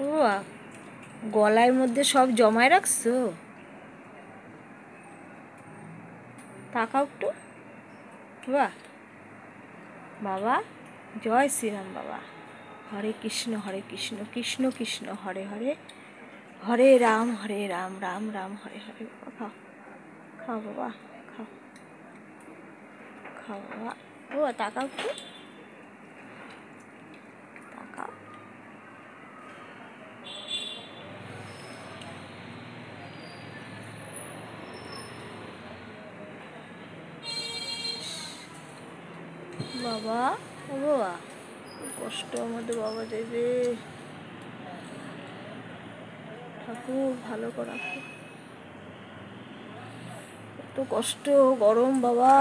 ও গলার মধ্যে সব জমায় রাখছো? তাকাও একটু। বাহ বাবা, জয় শ্রীরাম বাবা। হরে কৃষ্ণ কৃষ্ণ কৃষ্ণ হরে হরে, হরে রাম রাম রাম হরে হরে। বাবা খাও, খাও বাবা, খাও খাও বাবা। ও তাকাও একটু, তাকাও। বাবা, ও বাবা, কষ্ট আমাদের বাবা দেবে। ঠাকুর ভালো করা, এত কষ্ট, গরম বাবা।